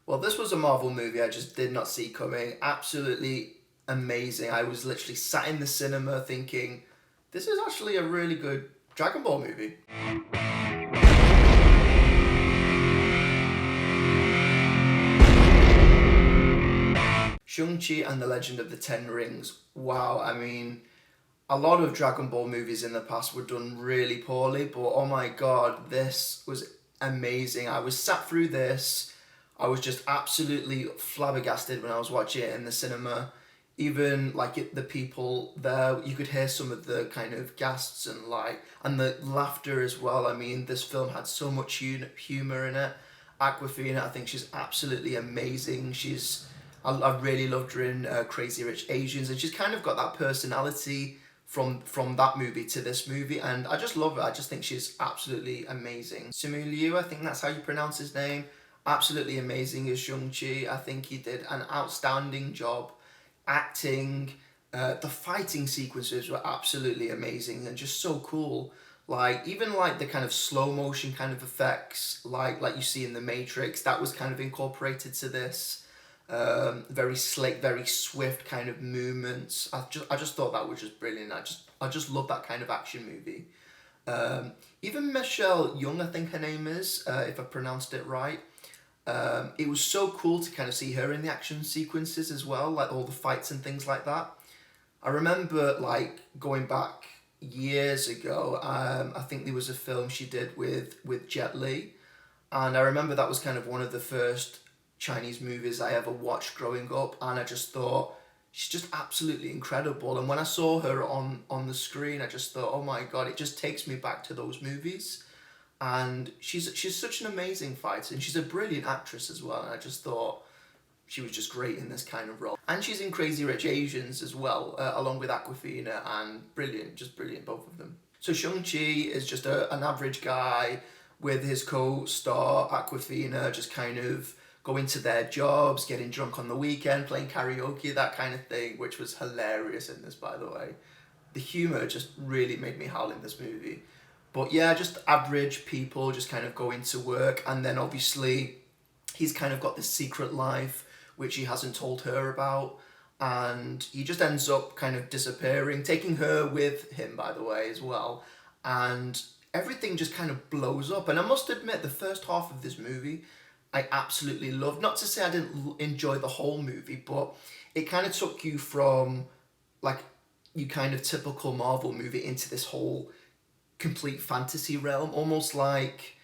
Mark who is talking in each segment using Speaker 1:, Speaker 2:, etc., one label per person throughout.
Speaker 1: Well, this was a Marvel movie I just did not see coming. Absolutely amazing. I was literally sat in the cinema thinking, this is actually a really good Dragon Ball movie. Shang-Chi and the Legend of the Ten Rings. Wow, I mean, a lot of Dragon Ball movies in the past were done really poorly, but oh my god, this was amazing. I was sat through this. I was just absolutely flabbergasted when I was watching it in the cinema. Even like the people there, you could hear some of the kind of gasps and and the laughter as well. I mean, this film had so much humor in it. Aquafina, I think she's absolutely amazing. I really loved her in Crazy Rich Asians, and she's kind of got that personality from that movie to this movie, and I just love her. I just think she's absolutely amazing. Simu Liu, I think that's how you pronounce his name. Absolutely amazing as Shang-Chi. I think he did an outstanding job acting. The fighting sequences were absolutely amazing and just so cool. Like even like the kind of slow motion kind of effects, like you see in the Matrix, that was kind of incorporated to this. Very slick, very swift kind of movements. I just thought that was just brilliant. I just love that kind of action movie. Even Michelle Yeoh, I think her name is, if I pronounced it right. It was so cool to kind of see her in the action sequences as well, like all the fights and things like that. I remember like going back years ago. I think there was a film she did with Jet Li, and I remember that was kind of one of the first Chinese movies I ever watched growing up, and I just thought she's just absolutely incredible. And when I saw her on the screen, I just thought, oh my god, it just takes me back to those movies. And she's such an amazing fighter, and she's a brilliant actress as well. And I just thought she was just great in this kind of role. And she's in Crazy Rich Asians as well, along with Aquafina, and brilliant, just brilliant, both of them. So Shang-Chi is just an average guy with his co-star Aquafina, just kind of going to their jobs, getting drunk on the weekend, playing karaoke, that kind of thing, which was hilarious in this, by the way. The humour just really made me howl in this movie. But yeah, just average people just kind of going to work, and then obviously he's kind of got this secret life which he hasn't told her about, and he just ends up kind of disappearing, taking her with him, by the way, as well. And everything just kind of blows up. And I must admit, the first half of this movie I absolutely loved. Not to say I didn't enjoy the whole movie, but it kind of took you from like you kind of typical Marvel movie into this whole complete fantasy realm, almost like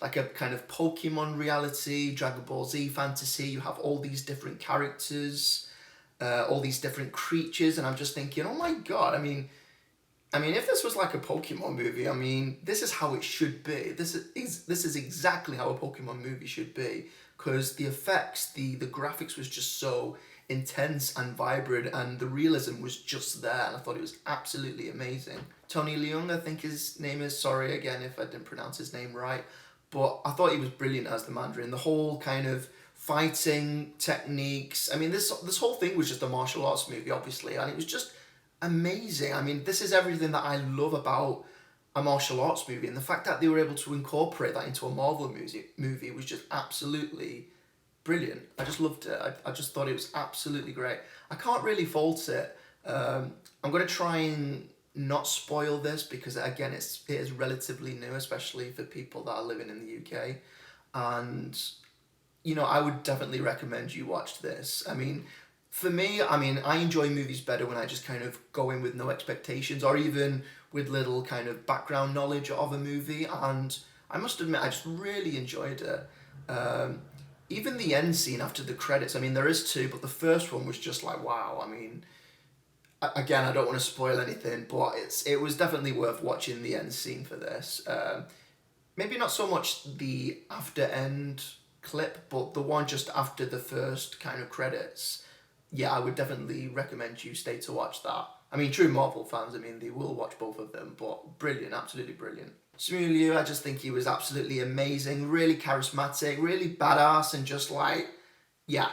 Speaker 1: a kind of Pokemon reality, Dragon Ball Z fantasy. You have all these different characters, all these different creatures, and I'm just thinking, oh my god! I mean, if this was like a Pokemon movie, I mean, this is how it should be. This is exactly how a Pokemon movie should be, because the effects, the graphics was just so intense and vibrant, and the realism was just there, and I thought it was absolutely amazing. Tony Leung, I think his name is. Sorry again if I didn't pronounce his name right, but I thought he was brilliant as the Mandarin. The whole kind of fighting techniques. I mean, this whole thing was just a martial arts movie, obviously, and it was just amazing. I mean, this is everything that I love about a martial arts movie, and the fact that they were able to incorporate that into a Marvel movie was just absolutely brilliant. I just loved it. I just thought it was absolutely great. I can't really fault it. I'm going to try and not spoil this because, again, it is relatively new, especially for people that are living in the UK. And, I would definitely recommend you watch this. I mean, for me, I enjoy movies better when I just kind of go in with no expectations, or even with little kind of background knowledge of a movie. And I must admit, I just really enjoyed it. Even the end scene after the credits, there is two, but the first one was just like, wow. Again, I don't want to spoil anything, but it was definitely worth watching the end scene for this. Maybe not so much the after end clip, but the one just after the first kind of credits. Yeah, I would definitely recommend you stay to watch that. True Marvel fans, they will watch both of them, but brilliant, absolutely brilliant. Simu Liu, I just think he was absolutely amazing, really charismatic, really badass, and just yeah,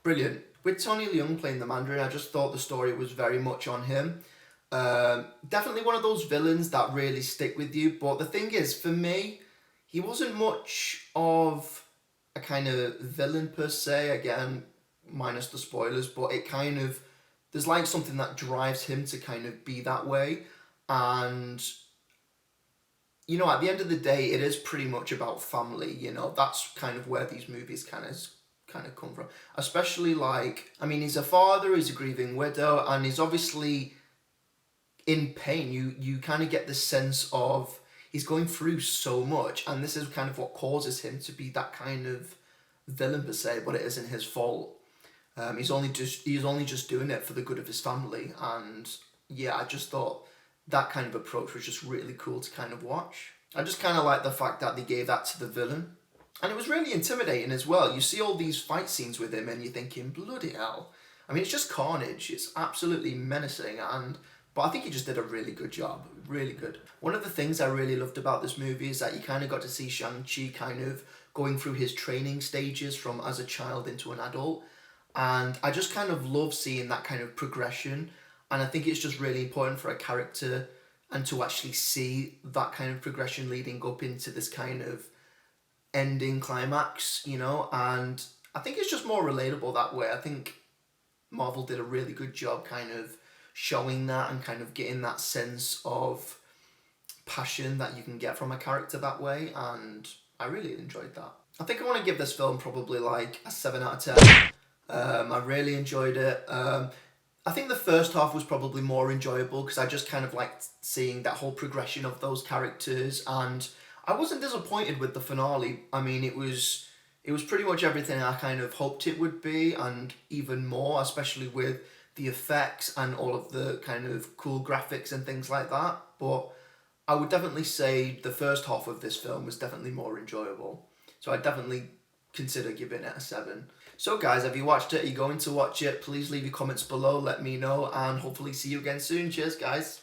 Speaker 1: brilliant. With Tony Leung playing the Mandarin, I just thought the story was very much on him. Definitely one of those villains that really stick with you, but the thing is, for me, he wasn't much of a kind of villain per se, again, minus the spoilers, but it kind of, there's like something that drives him to kind of be that way. And, you know, at the end of the day, it is pretty much about family, you know, that's kind of where these movies kind of come from. Especially like, I mean, he's a father, he's a grieving widow, and he's obviously in pain. You kind of get the sense of he's going through so much, and this is kind of what causes him to be that kind of villain per se, but it isn't his fault. He's only just doing it for the good of his family, and yeah, I just thought that kind of approach was just really cool to kind of watch. I just kind of like the fact that they gave that to the villain, and it was really intimidating as well. You see all these fight scenes with him, and you're thinking, bloody hell! I mean, it's just carnage. It's absolutely menacing, but I think he just did a really good job. Really good. One of the things I really loved about this movie is that you kind of got to see Shang-Chi kind of going through his training stages from as a child into an adult. And I just kind of love seeing that kind of progression. And I think it's just really important for a character and to actually see that kind of progression leading up into this kind of ending climax, you know. And I think it's just more relatable that way. I think Marvel did a really good job kind of showing that and kind of getting that sense of passion that you can get from a character that way, and I really enjoyed that. I think I want to give this film probably like a 7 out of 10. I really enjoyed it. I think the first half was probably more enjoyable because I just kind of liked seeing that whole progression of those characters, and I wasn't disappointed with the finale. I mean, it was pretty much everything I kind of hoped it would be, and even more, especially with the effects and all of the kind of cool graphics and things like that. But I would definitely say the first half of this film was definitely more enjoyable. So I definitely consider giving it a 7. So guys, have you watched it? Are you going to watch it? Please leave your comments below, let me know, and hopefully see you again soon. Cheers guys.